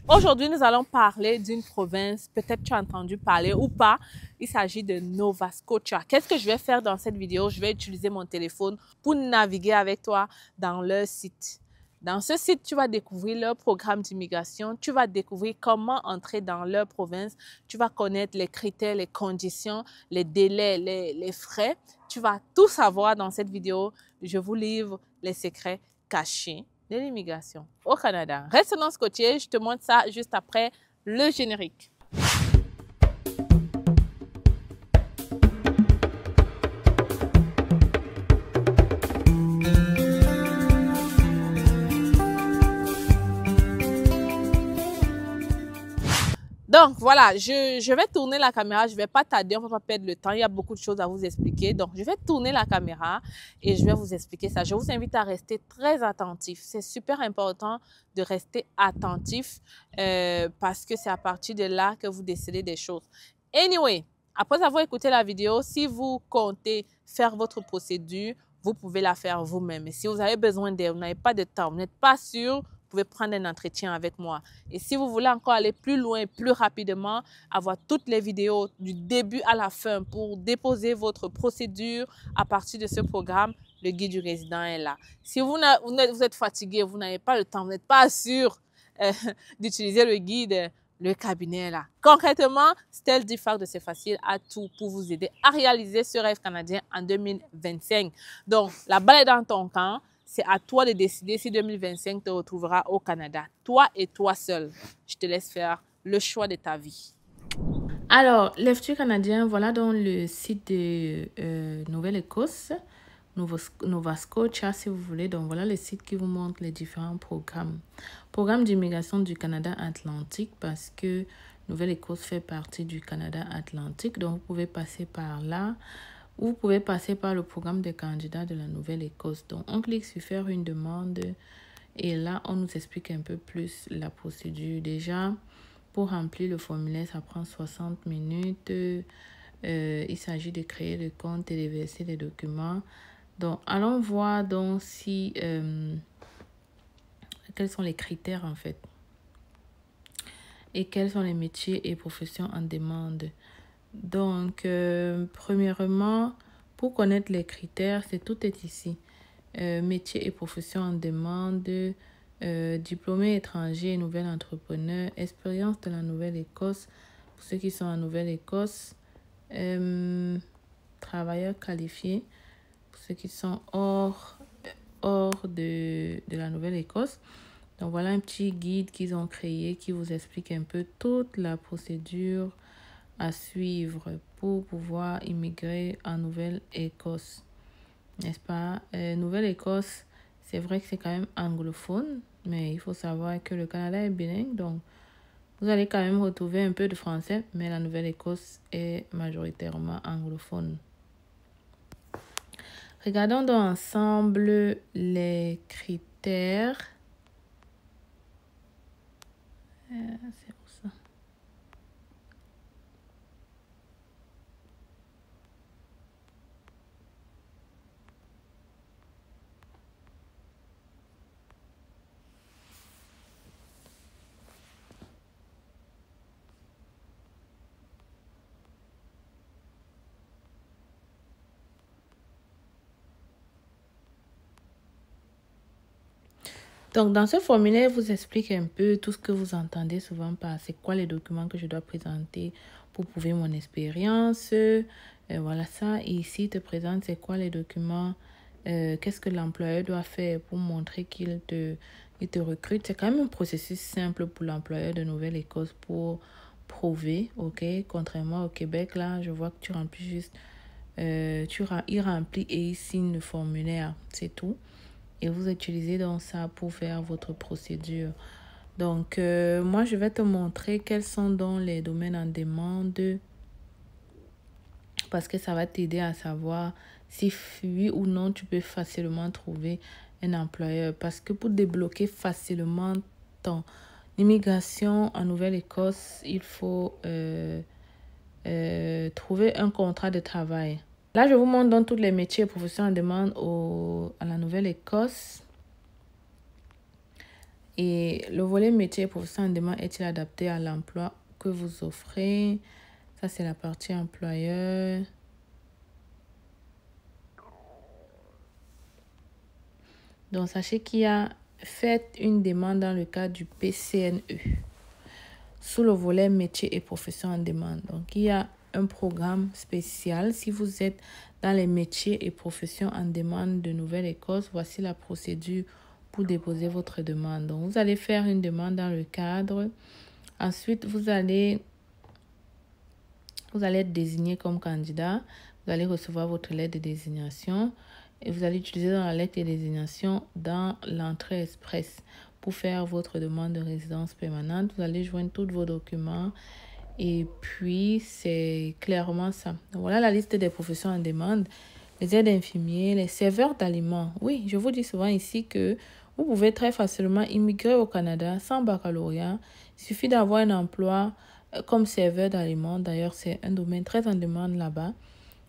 Aujourd'hui, nous allons parler d'une province, peut-être tu as entendu parler ou pas. Il s'agit de Nova Scotia. Qu'est-ce que je vais faire dans cette vidéo? Je vais utiliser mon téléphone pour naviguer avec toi dans leur site. Dans ce site, tu vas découvrir leur programme d'immigration, tu vas découvrir comment entrer dans leur province, tu vas connaître les critères, les conditions, les délais, les frais. Tu vas tout savoir dans cette vidéo. Je vous livre les secrets cachés de l'immigration au Canada. Reste dans ce côté, je te montre ça juste après le générique. Donc, voilà, je vais tourner la caméra. Je ne vais pas tarder, on ne va pas perdre le temps. Il y a beaucoup de choses à vous expliquer. Donc, je vais tourner la caméra et je vais vous expliquer ça. Je vous invite à rester très attentif. C'est super important de rester attentif parce que c'est à partir de là que vous décidez des choses. Anyway, après avoir écouté la vidéo, si vous comptez faire votre procédure, vous pouvez la faire vous-même. Et si vous avez besoin d'aide, vous n'avez pas de temps, vous n'êtes pas sûr, vous pouvez prendre un entretien avec moi. Et si vous voulez encore aller plus loin, plus rapidement, avoir toutes les vidéos du début à la fin pour déposer votre procédure à partir de ce programme, le guide du résident est là. Si vous êtes fatigué, vous n'avez pas le temps, vous n'êtes pas sûr d'utiliser le guide, le cabinet est là. Concrètement, Stell Diffac de C'est Facile a tout pour vous aider à réaliser ce rêve canadien en 2025. Donc, la balle est dans ton camp. C'est à toi de décider si 2025 te retrouvera au Canada. Toi et toi seul. Je te laisse faire le choix de ta vie. Alors, l'Institut canadien, voilà donc le site de Nouvelle-Écosse, Nova Scotia si vous voulez. Donc, voilà le site qui vous montre les différents programmes. Programme d'immigration du Canada Atlantique parce que Nouvelle-Écosse fait partie du Canada Atlantique. Donc, vous pouvez passer par là. Vous pouvez passer par le programme des candidats de la Nouvelle-Écosse. Donc, on clique sur faire une demande et là, on nous explique un peu plus la procédure. Déjà, pour remplir le formulaire, ça prend 60 minutes. Il s'agit de créer le compte et de verser les documents. Donc, allons voir donc si quels sont les critères en fait et quels sont les métiers et professions en demande. Donc, premièrement, pour connaître les critères, tout est ici. Métier et profession en demande, diplômé étranger et nouvel entrepreneur, expérience de la Nouvelle-Écosse, pour ceux qui sont en Nouvelle-Écosse, travailleurs qualifiés, pour ceux qui sont hors de la Nouvelle-Écosse. Donc, voilà un petit guide qu'ils ont créé qui vous explique un peu toute la procédure à suivre pour pouvoir immigrer en Nouvelle-Écosse, n'est-ce pas? Nouvelle-Écosse, c'est vrai que c'est quand même anglophone, mais il faut savoir que le Canada est bilingue, donc vous allez quand même retrouver un peu de français, mais la Nouvelle-Écosse est majoritairement anglophone. Regardons donc ensemble les critères. C'est pour ça. Donc, dans ce formulaire, vous explique un peu tout ce que vous entendez souvent par c'est quoi les documents que je dois présenter pour prouver mon expérience. Voilà ça. Et ici, il te présente c'est quoi les documents, qu'est-ce que l'employeur doit faire pour montrer qu'il te recrute. C'est quand même un processus simple pour l'employeur de Nouvelle-Écosse pour prouver, ok? Contrairement au Québec, là, je vois que tu remplis juste, il remplit et il signe le formulaire, c'est tout. Et vous utilisez donc ça pour faire votre procédure. Donc, moi, je vais te montrer quels sont donc les domaines en demande parce que ça va t'aider à savoir si oui ou non tu peux facilement trouver un employeur. Parce que pour débloquer facilement ton immigration en Nouvelle-Écosse, il faut trouver un contrat de travail. Là, je vous montre donc tous les métiers et professions en demande à la Nouvelle-Écosse. Et le volet métier et profession en demande est-il adapté à l'emploi que vous offrez? Ça, c'est la partie employeur. Donc, sachez qu'il y a fait une demande dans le cadre du PCNE sous le volet métier et profession en demande. Donc, il y a un programme spécial. Si vous êtes dans les métiers et professions en demande de Nouvelle-Écosse, voici la procédure pour déposer votre demande. Donc, vous allez faire une demande dans le cadre. Ensuite, vous allez être désigné comme candidat. Vous allez recevoir votre lettre de désignation et vous allez utiliser dans la lettre de désignation dans l'entrée express pour faire votre demande de résidence permanente. Vous allez joindre tous vos documents et puis c'est clairement ça. Donc, voilà la liste des professions en demande. Les aides infirmiers, les serveurs d'aliments. Oui, je vous dis souvent ici que vous pouvez très facilement immigrer au Canada sans baccalauréat. Il suffit d'avoir un emploi comme serveur d'aliments. D'ailleurs, c'est un domaine très en demande là-bas.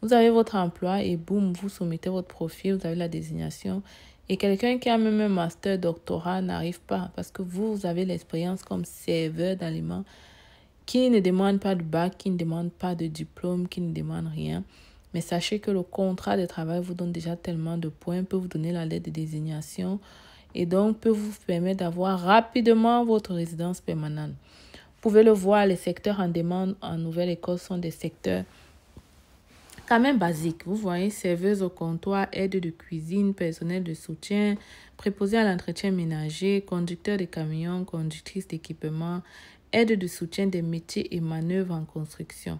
Vous avez votre emploi et boum, vous soumettez votre profil, vous avez la désignation. Et quelqu'un qui a même un master, doctorat n'arrive pas parce que vous avez l'expérience comme serveur d'aliments qui ne demande pas de bac, qui ne demande pas de diplôme, qui ne demande rien. Mais sachez que le contrat de travail vous donne déjà tellement de points, peut vous donner la lettre de désignation et donc peut vous permettre d'avoir rapidement votre résidence permanente. Vous pouvez le voir, les secteurs en demande en Nouvelle-Écosse sont des secteurs quand même basiques. Vous voyez, serveuse au comptoir, aide de cuisine, personnel de soutien, préposé à l'entretien ménager, conducteur de camions, conductrice d'équipement, aide de soutien des métiers et manœuvres en construction.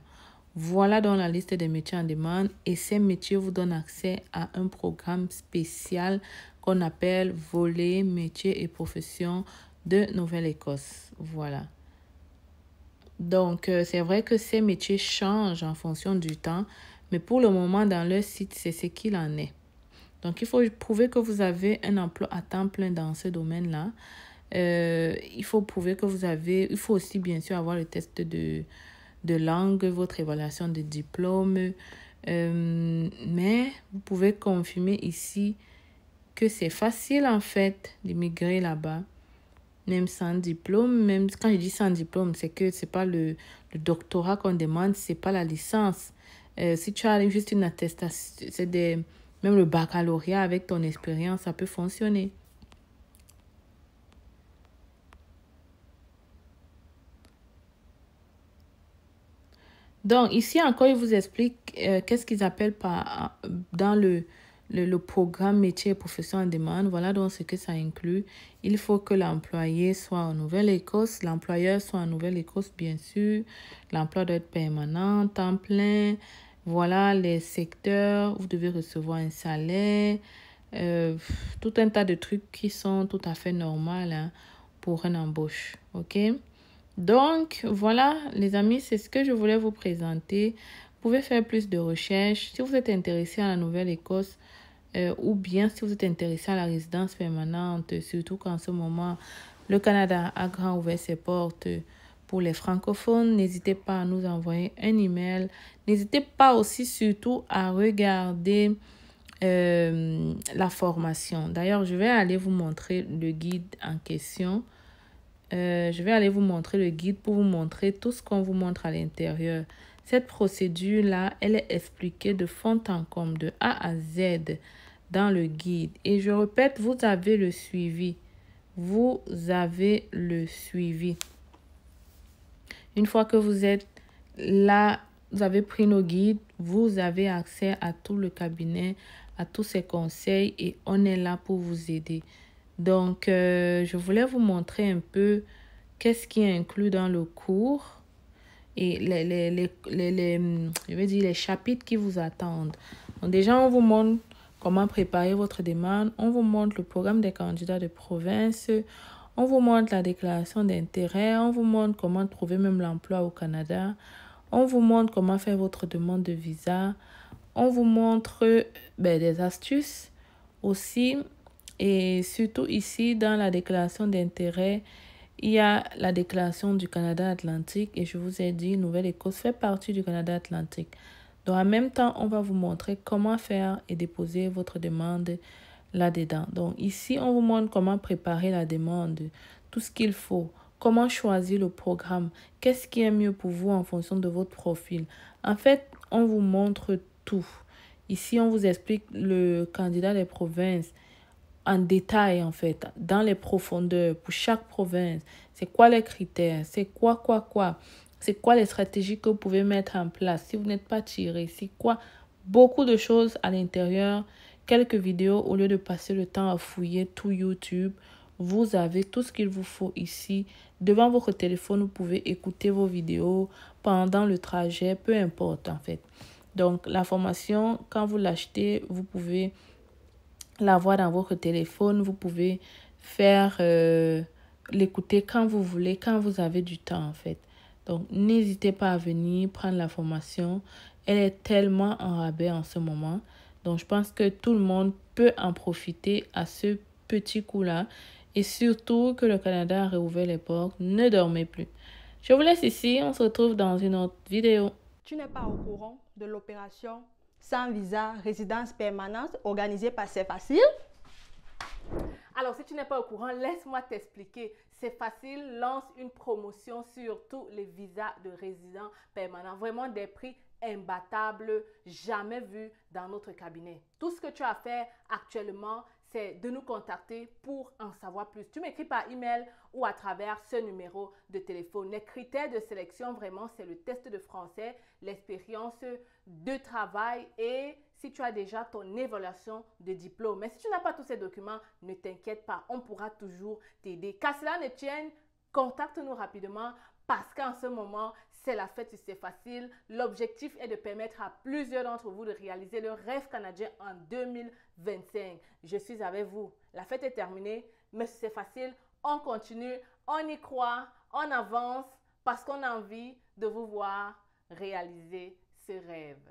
Voilà dans la liste des métiers en demande et ces métiers vous donnent accès à un programme spécial qu'on appelle volet métiers et professions de Nouvelle-Écosse. Voilà. Donc, c'est vrai que ces métiers changent en fonction du temps, mais pour le moment, dans leur site, c'est ce qu'il en est. Donc, il faut prouver que vous avez un emploi à temps plein dans ce domaine-là. Il faut prouver que il faut aussi bien sûr avoir le test de langue, votre évaluation de diplôme. Mais vous pouvez confirmer ici que c'est facile en fait d'immigrer là-bas, même sans diplôme. Même quand je dis sans diplôme, c'est que c'est pas le doctorat qu'on demande, c'est pas la licence. Si tu as juste une attestation, même le baccalauréat avec ton expérience, ça peut fonctionner. Donc, ici encore, il vous explique qu'est-ce qu'ils appellent dans le programme métier et profession en demande. Voilà donc ce que ça inclut. Il faut que l'employé soit en Nouvelle-Écosse, l'employeur soit en Nouvelle-Écosse, bien sûr. L'emploi doit être permanent, temps plein. Voilà les secteurs où vous devez recevoir un salaire. Tout un tas de trucs qui sont tout à fait normaux hein, pour une embauche. OK? Donc, voilà, les amis, c'est ce que je voulais vous présenter. Vous pouvez faire plus de recherches. Si vous êtes intéressé à la Nouvelle-Écosse ou bien si vous êtes intéressé à la résidence permanente, surtout qu'en ce moment, le Canada a grand ouvert ses portes pour les francophones, n'hésitez pas à nous envoyer un email. N'hésitez pas aussi surtout à regarder la formation. D'ailleurs, je vais aller vous montrer le guide en question. Je vais aller vous montrer le guide pour vous montrer tout ce qu'on vous montre à l'intérieur. Cette procédure-là, elle est expliquée de fond en comble, de A à Z dans le guide. Et je répète, vous avez le suivi. Vous avez le suivi. Une fois que vous êtes là, vous avez pris nos guides, vous avez accès à tout le cabinet, à tous ces conseils et on est là pour vous aider. Donc, je voulais vous montrer un peu qu'est-ce qui est inclus dans le cours et je vais dire les chapitres qui vous attendent. Donc, déjà, on vous montre comment préparer votre demande. On vous montre le programme des candidats de province. On vous montre la déclaration d'intérêt. On vous montre comment trouver même l'emploi au Canada. On vous montre comment faire votre demande de visa. On vous montre des astuces aussi. Et surtout ici, dans la déclaration d'intérêt, il y a la déclaration du Canada Atlantique. Et je vous ai dit, Nouvelle-Écosse fait partie du Canada Atlantique. Donc, en même temps, on va vous montrer comment faire et déposer votre demande là-dedans. Donc, ici, on vous montre comment préparer la demande tout ce qu'il faut. Comment choisir le programme? Qu'est-ce qui est mieux pour vous en fonction de votre profil? En fait, on vous montre tout. Ici, on vous explique le candidat des provinces en détail, en fait, dans les profondeurs pour chaque province. C'est quoi les critères? C'est quoi? C'est quoi les stratégies que vous pouvez mettre en place si vous n'êtes pas tiré? C'est quoi? Beaucoup de choses à l'intérieur. Quelques vidéos au lieu de passer le temps à fouiller tout YouTube. Vous avez tout ce qu'il vous faut ici. Devant votre téléphone, vous pouvez écouter vos vidéos pendant le trajet, peu importe en fait. Donc, la formation, quand vous l'achetez, vous pouvez l'avoir dans votre téléphone. Vous pouvez faire l'écouter quand vous voulez, quand vous avez du temps en fait. Donc, n'hésitez pas à venir prendre la formation. Elle est tellement en rabais en ce moment. Donc, je pense que tout le monde peut en profiter à ce petit coup-là. Et surtout que le Canada a réouvert les portes. Ne dormez plus. Je vous laisse ici. On se retrouve dans une autre vidéo. Tu n'es pas au courant de l'opération sans visa résidence permanente organisée par C'est Facile? Alors, si tu n'es pas au courant, laisse-moi t'expliquer. C'est facile, lance une promotion sur tous les visas de résidents permanents. Vraiment des prix imbattables, jamais vus dans notre cabinet. Tout ce que tu as à faire actuellement, c'est de nous contacter pour en savoir plus. Tu m'écris par email ou à travers ce numéro de téléphone. Les critères de sélection, vraiment, c'est le test de français, l'expérience de travail et si tu as déjà ton évaluation de diplôme. Mais si tu n'as pas tous ces documents, ne t'inquiète pas, on pourra toujours t'aider. Qu'à cela ne tienne, contacte-nous rapidement parce qu'en ce moment, c'est la fête, c'est facile. L'objectif est de permettre à plusieurs d'entre vous de réaliser le rêve canadien en 2025. Je suis avec vous. La fête est terminée, mais c'est facile. On continue, on y croit, on avance parce qu'on a envie de vous voir réaliser ce rêve.